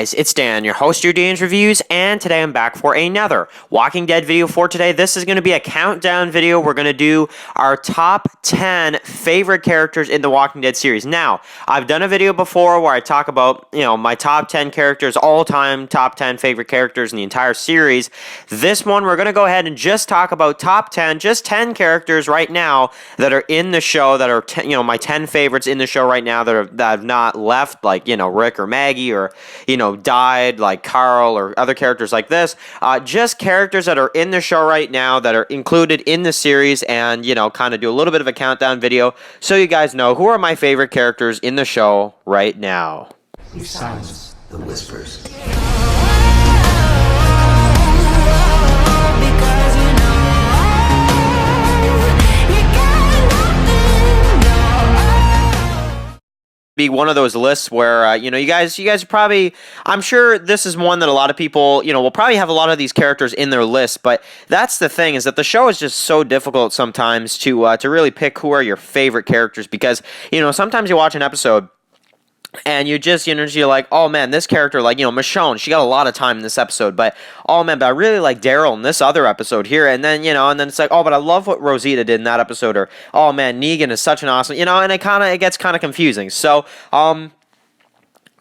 Guys, it's Dan, your host of Eugene's Reviews, and today I'm back for another Walking Dead video for today. This is going to be a countdown video. We're going to do our top 10 favorite characters in the Walking Dead series. Now, I've done a video before where I talk about, my top 10 characters, all-time top 10 favorite characters in the entire series. This one, we're going to go ahead and just talk about top 10, just 10 characters right now that are in the show, that are, my 10 favorites in the show right now that have not left, like, Rick or Maggie or, died, like Carl or other characters like this. Just characters that are in the show right now that are included in the series, and, kind of do a little bit of a countdown video so you guys know who are my favorite characters in the show right now. We've silenced the whispers. Be one of those lists where you guys probably, I'm sure this is one that a lot of people will probably have a lot of these characters in their list, but that's the thing, is that the show is just so difficult sometimes to really pick who are your favorite characters, because sometimes you watch an episode and you just, you're like, oh man, this character, like, Michonne, she got a lot of time in this episode, but, oh man, but I really like Daryl in this other episode here, and then, and then it's like, oh, but I love what Rosita did in that episode, or, oh man, Negan is such an awesome, and it gets kind of confusing. So,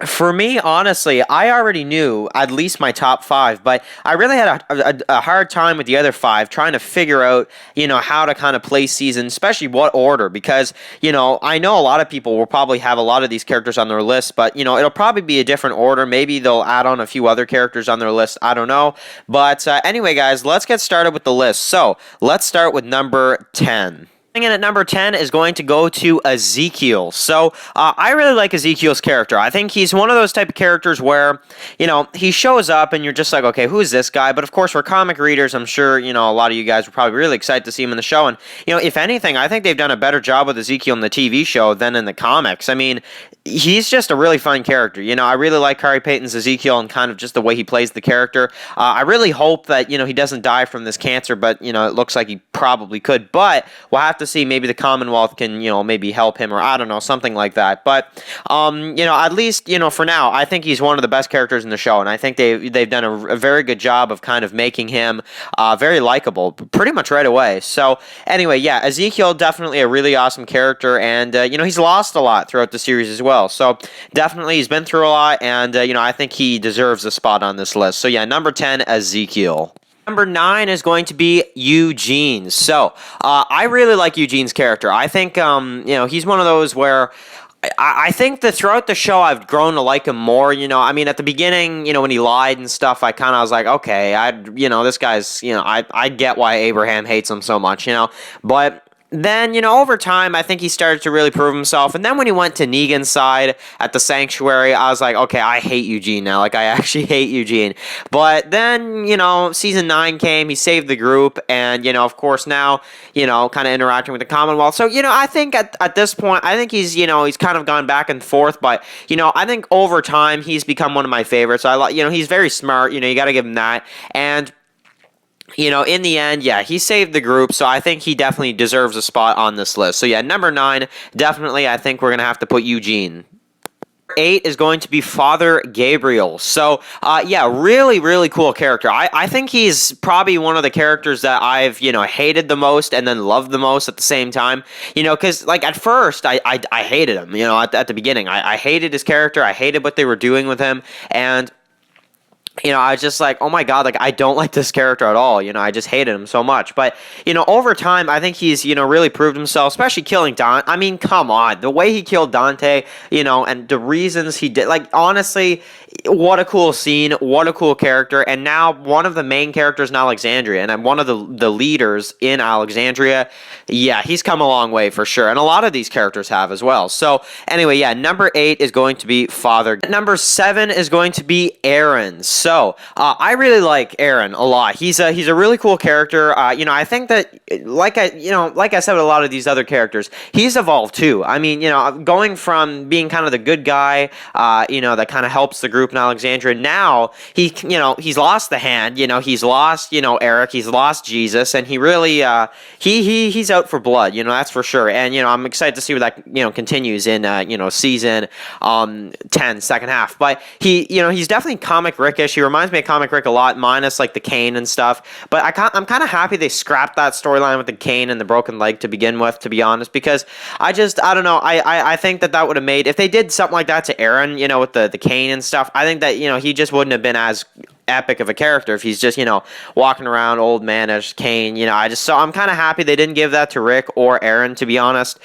for me, honestly, I already knew at least my top 5, but I really had a hard time with the other 5 trying to figure out, how to kind of place season, especially what order, because, I know a lot of people will probably have a lot of these characters on their list, but, it'll probably be a different order. Maybe they'll add on a few other characters on their list. I don't know. But anyway, guys, let's get started with the list. So let's start with number 10. In at number 10 is going to go to Ezekiel. So, I really like Ezekiel's character. I think he's one of those type of characters where, he shows up and you're just like, okay, who's this guy? But of course, for comic readers, I'm sure, a lot of you guys were probably really excited to see him in the show. And, if anything, I think they've done a better job with Ezekiel in the TV show than in the comics. I mean, he's just a really fun character. I really like Khary Payton's Ezekiel and kind of just the way he plays the character. I really hope that, he doesn't die from this cancer, but, it looks like he probably could. But we'll have to see. Maybe the Commonwealth can, maybe help him, or I don't know, something like that. But, at least, for now, I think he's one of the best characters in the show, and I think they've done a very good job of kind of making him very likable pretty much right away. So, anyway, yeah, Ezekiel, definitely a really awesome character, and, he's lost a lot throughout the series as well. So, definitely, he's been through a lot, and, I think he deserves a spot on this list. So, yeah, number 10, Ezekiel. Number 9 is going to be Eugene. So, I really like Eugene's character. I think, he's one of those where I think that throughout the show, I've grown to like him more. I mean, at the beginning, when he lied and stuff, I kind of was like, okay, this guy's, I get why Abraham hates him so much, but then, over time, I think he started to really prove himself. And then when he went to Negan's side at the sanctuary, I was like, okay, I hate Eugene now. Like, I actually hate Eugene. But then, season 9 came, he saved the group, and, of course, now, kind of interacting with the Commonwealth. So, I think at this point, I think he's, he's kind of gone back and forth. But, I think over time, he's become one of my favorites. So, he's very smart. You got to give him that. And in the end, yeah, he saved the group, so I think he definitely deserves a spot on this list. So, yeah, number 9, definitely, I think we're going to have to put Eugene. 8 is going to be Father Gabriel. So, yeah, really, really cool character. I think he's probably one of the characters that I've, hated the most and then loved the most at the same time. Because, like, at first, I hated him, at the beginning. I hated his character. I hated what they were doing with him. And I was just like, oh my God, like, I don't like this character at all. I just hated him so much. But, over time, I think he's, really proved himself, especially killing Dante. I mean, come on. The way he killed Dante, and the reasons he did, like, honestly, what a cool scene. What a cool character. And now one of the main characters in Alexandria, and I'm one of the leaders in Alexandria. Yeah, he's come a long way for sure. And a lot of these characters have as well. So, anyway, yeah, number 8 is going to be Father. Number 7 is going to be Erin. So, I really like Erin a lot. He's a really cool character. I think that, like I said with a lot of these other characters, he's evolved too. I mean, going from being kind of the good guy, that kind of helps the group group in Alexandria. Now he's lost the hand. He's lost Eric. He's lost Jesus, and he really he's out for blood. That's for sure. And I'm excited to see where that continues in season 10 second half. But he's definitely comic rickish. He reminds me of comic Rick a lot, minus like the cane and stuff. But I'm kind of happy they scrapped that storyline with the cane and the broken leg to begin with, to be honest, because I don't know. I think that would have made, if they did something like that to Erin, with the cane and stuff, I think that he just wouldn't have been as epic of a character if he's just walking around old manish cane. I'm kind of happy they didn't give that to Rick or Erin, to be honest.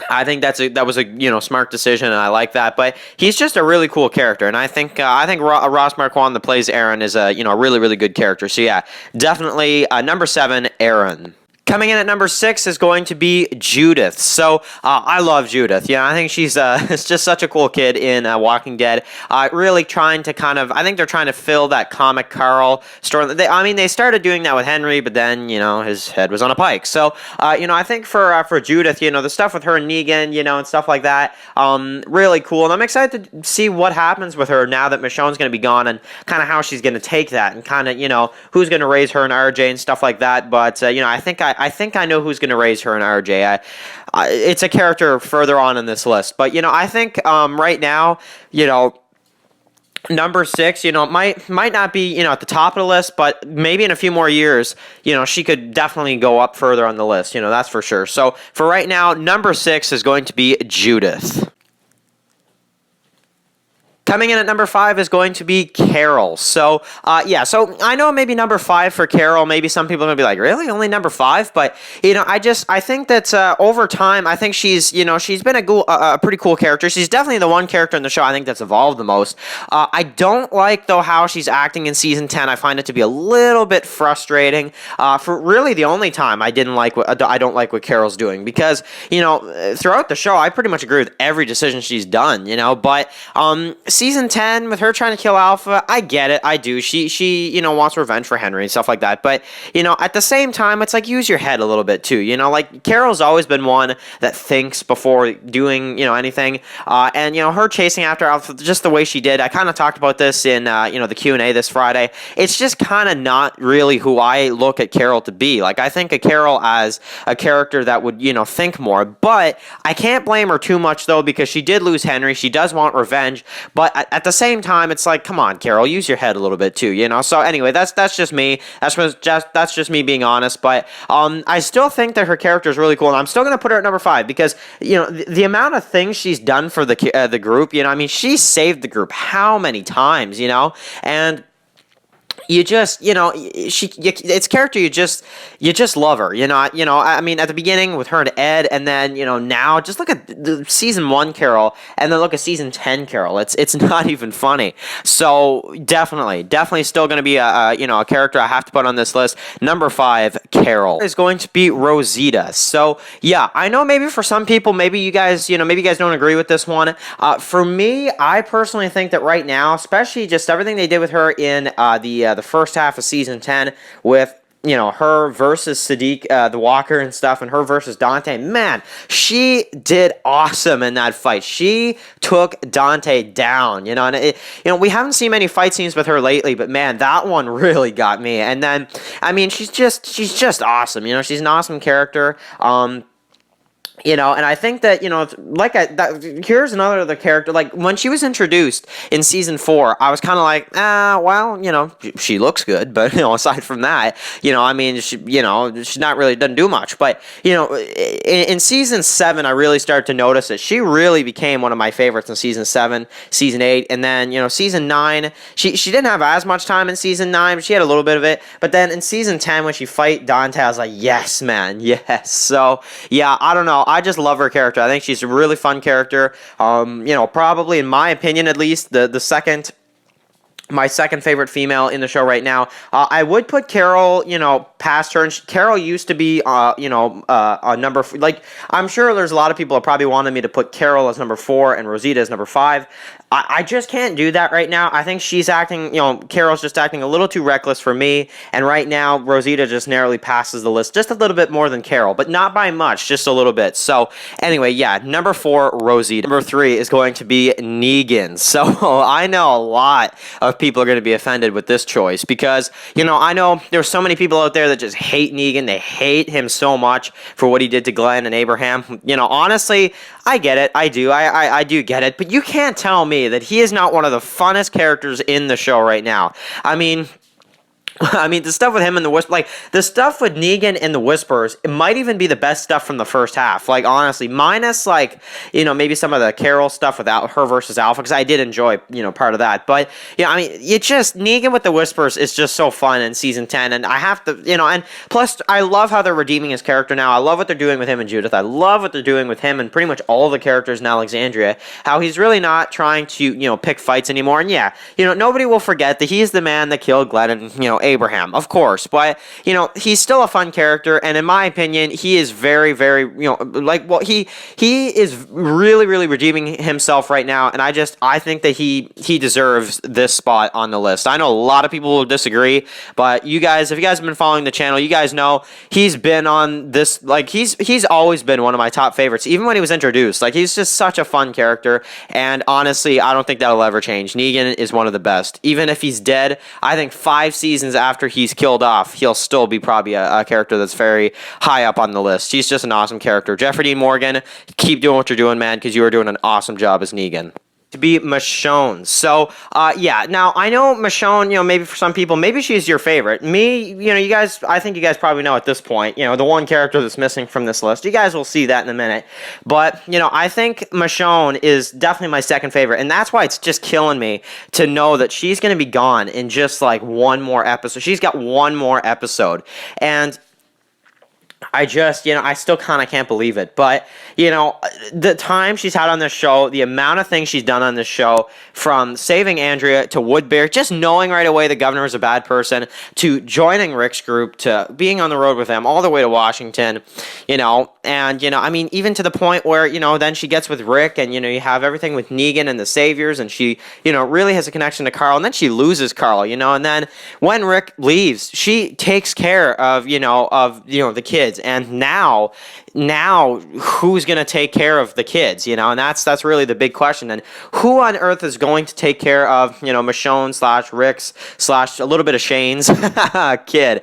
I think that was a smart decision, and I like that. But he's just a really cool character, and I think Ross Marquand that plays Erin is a really, really good character. So yeah, definitely number 7, Erin. Coming in at number 6 is going to be Judith. So I love Judith. I think she's it's just such a cool kid in Walking Dead. Really trying to I think they're trying to fill that comic Carl story. They started doing that with Henry, but then his head was on a pike. So I think for Judith, the stuff with her and Negan, and stuff like that, really cool. And I'm excited to see what happens with her now that Michonne's going to be gone, and kind of how she's going to take that, and kind of who's going to raise her and RJ and stuff like that. But I think I know who's going to raise her and RJ. It's a character further on in this list. But, I think right now, number 6, might not be, at the top of the list, but maybe in a few more years, she could definitely go up further on the list. That's for sure. So for right now, number 6 is going to be Judith. Coming in at number 5 is going to be Carol. So, so I know maybe number 5 for Carol. Maybe some people are going to be like, really? Only number 5? But, I think that over time, I think she's been a pretty cool character. She's definitely the one character in the show I think that's evolved the most. I don't like, though, how she's acting in season 10. I find it to be a little bit frustrating. For really the only time I don't like what Carol's doing. Because, throughout the show, I pretty much agree with every decision she's done, But, season 10 with her trying to kill Alpha, I get it. I do. She wants revenge for Henry and stuff like that. But, at the same time, it's like, use your head a little bit too. Like Carol's always been one that thinks before doing, anything. And, her chasing after Alpha, just the way she did. I kind of talked about this in, the Q&A this Friday. It's just kind of not really who I look at Carol to be. Like, I think of Carol as a character that would, think more. But I can't blame her too much, though, because she did lose Henry. She does want revenge. But at the same time, it's like, come on, Carol, use your head a little bit too, So anyway, that's just me. That's just me being honest. But I still think that her character is really cool, and I'm still gonna put her at number 5 because the amount of things she's done for the group. She saved the group how many times, and. You just, it's character you just love her, at the beginning with her and Ed, and then, now just look at the season 1 Carol, and then look at season 10 Carol. It's not even funny. So definitely still going to be a character I have to put on this list. Number 5, Carol is going to be Rosita. So yeah, I know maybe for some people, maybe you guys don't agree with this one. For me, I personally think that right now, especially just everything they did with her in the first half of season 10 with her versus Sadiq the Walker and stuff, and her versus Dante. Man, she did awesome in that fight. She took Dante down, and we haven't seen many fight scenes with her lately, but man, that one really got me. And then, she's just awesome. She's an awesome character. And I think that, here's another character. Like, when she was introduced in season 4, I was kind of like, she looks good, but, aside from that, she's not really, doesn't do much. But, in season 7, I really started to notice that she really became one of my favorites in season 7, season 8, and then, season 9, she didn't have as much time in season 9, but she had a little bit of it. But then in season 10, when she fight Dante, I was like, yes, man, yes. So, yeah, I don't know. I just love her character. I think she's a really fun character. Probably, in my opinion at least, the second my second favorite female in the show right now. I would put Carol, past her. And Carol used to be, a number. Like, I'm sure there's a lot of people that probably wanted me to put Carol as number 4 and Rosita as number 5. I just can't do that right now. I think she's acting, Carol's just acting a little too reckless for me. And right now, Rosita just narrowly passes the list just a little bit more than Carol, but not by much, just a little bit. So, anyway, yeah, number 4, Rosita. Number 3 is going to be Negan. So, I know a lot of people are going to be offended with this choice because, I know there's so many people out there that just hate Negan. They hate him so much for what he did to Glenn and Abraham. Honestly, I get it. I do. I do get it. But you can't tell me that he is not one of the funnest characters in the show right now. I mean, the stuff with him and the Whisper, like, the stuff with Negan and the Whispers, it might even be the best stuff from the first half. Like, honestly, minus, like, maybe some of the Carol stuff without her versus Alpha, because I did enjoy, part of that. But, Negan with the Whispers is just so fun in season 10, and I have to, and plus, I love how they're redeeming his character now. I love what they're doing with him and Judith. I love what they're doing with him and pretty much all the characters in Alexandria. How he's really not trying to, pick fights anymore. And yeah, nobody will forget that he's the man that killed Glenn and, Abraham, of course, but he's still a fun character, and in my opinion, he is very, very, he is really, really redeeming himself right now, and I think that he deserves this spot on the list. I know a lot of people will disagree, but you guys, if you guys have been following the channel, you guys know he's been on this, like, he's always been one of my top favorites, even when he was introduced. Like, he's just such a fun character, and honestly, I don't think that'll ever change. Negan is one of the best. Even if he's dead, I think 5 seasons after he's killed off, he'll still be probably a character that's very high up on the list. He's just an awesome character. Jeffrey Dean Morgan, keep doing what you're doing, man, because you are doing an awesome job as Negan. To be Michonne. So, yeah. Now, I know Michonne, maybe for some people, maybe she's your favorite. Me, you guys, I think you guys probably know at this point, the one character that's missing from this list. You guys will see that in a minute. But, I think Michonne is definitely my second favorite. And that's why it's just killing me to know that she's going to be gone in just, like, one more episode. She's got one more episode. And I just, I still kind of can't believe it. But, the time she's had on this show, the amount of things she's done on this show, from saving Andrea to Woodbury, just knowing right away the governor is a bad person, to joining Rick's group, to being on the road with them, all the way to Washington, and, even to the point where, then she gets with Rick, and, you have everything with Negan and the Saviors, and she, really has a connection to Carl, and then she loses Carl, and then when Rick leaves, she takes care of, the kids. And now who's going to take care of the kids, and that's really the big question. And who on earth is going to take care of, Michonne / Rick's / a little bit of Shane's kid,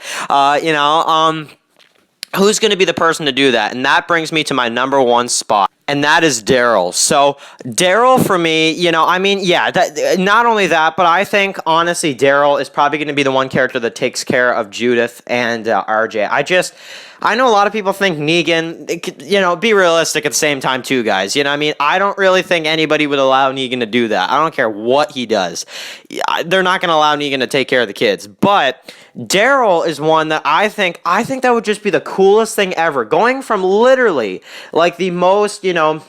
who's going to be the person to do that? And that brings me to my number 1 spot. And that is Daryl. So, Daryl for me, not only that, but I think, honestly, Daryl is probably going to be the one character that takes care of Judith and RJ. I know a lot of people think Negan, be realistic at the same time too, guys. I don't really think anybody would allow Negan to do that. I don't care what he does. They're not going to allow Negan to take care of the kids. But Daryl is one that I think that would just be the coolest thing ever. Going from literally, like, the most, that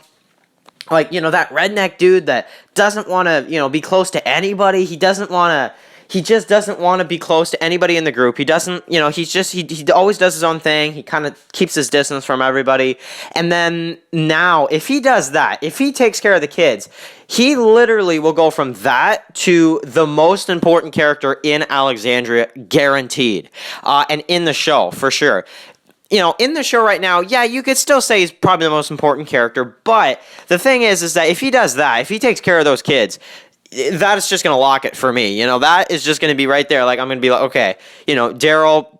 redneck dude that doesn't want to, be close to anybody. He just doesn't want to be close to anybody in the group. He doesn't, he always does his own thing. He kind of keeps his distance from everybody. And then now, if he does that, if he takes care of the kids, he literally will go from that to the most important character in Alexandria, guaranteed. And in the show, for sure. In the show right now, yeah, you could still say he's probably the most important character. But the thing is that if he does that, if he takes care of those kids, that is just going to lock it for me. That is just going to be right there. Like, I'm going to be like, okay, Daryl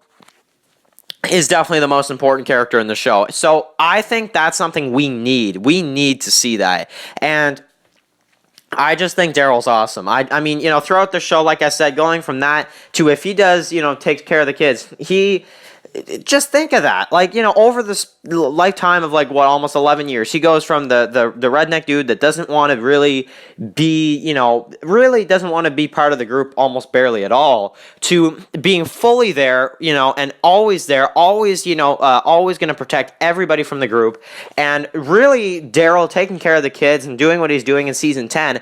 is definitely the most important character in the show. So I think that's something we need. We need to see that. And I just think Daryl's awesome. I mean, throughout the show, like I said, going from that to if he does, take care of the kids, just think of that. Like, over this lifetime of, like, almost 11 years, he goes from the redneck dude that doesn't want to really be, really doesn't want to be part of the group almost barely at all, to being fully there, and always there, always, always going to protect everybody from the group. And really, Daryl taking care of the kids and doing what he's doing in season 10,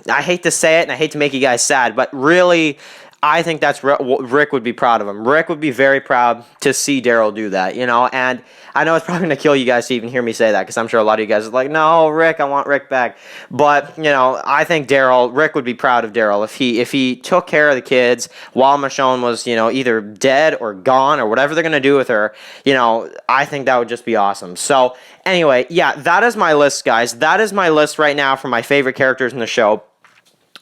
I hate to say it, and I hate to make you guys sad, but really, I think that's Rick would be proud of him. Rick would be very proud to see Daryl do that, and I know it's probably going to kill you guys to even hear me say that, because I'm sure a lot of you guys are like, no, Rick, I want Rick back. But, I think Rick would be proud of Daryl if he took care of the kids while Michonne was, either dead or gone or whatever they're going to do with her. I think that would just be awesome. So, anyway, yeah, that is my list, guys. That is my list right now for my favorite characters in the show.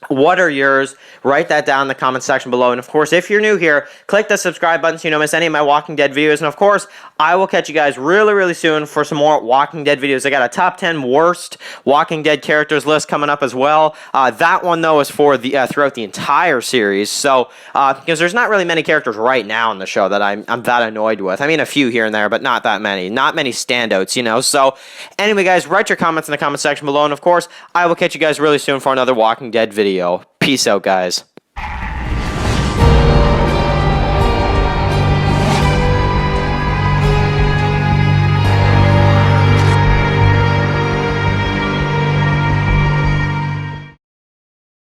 What are yours? Write that down in the comment section below. And of course, if you're new here, click the subscribe button so you don't miss any of my Walking Dead videos. And of course, I will catch you guys really, really soon for some more Walking Dead videos. I got a top 10 worst Walking Dead characters list coming up as well. That one, though, is for the throughout the entire series. So, because there's not really many characters right now in the show that I'm that annoyed with. I mean, a few here and there, but not that many. Not many standouts, So, anyway, guys, write your comments in the comment section below. And of course, I will catch you guys really soon for another Walking Dead video. Peace out, guys.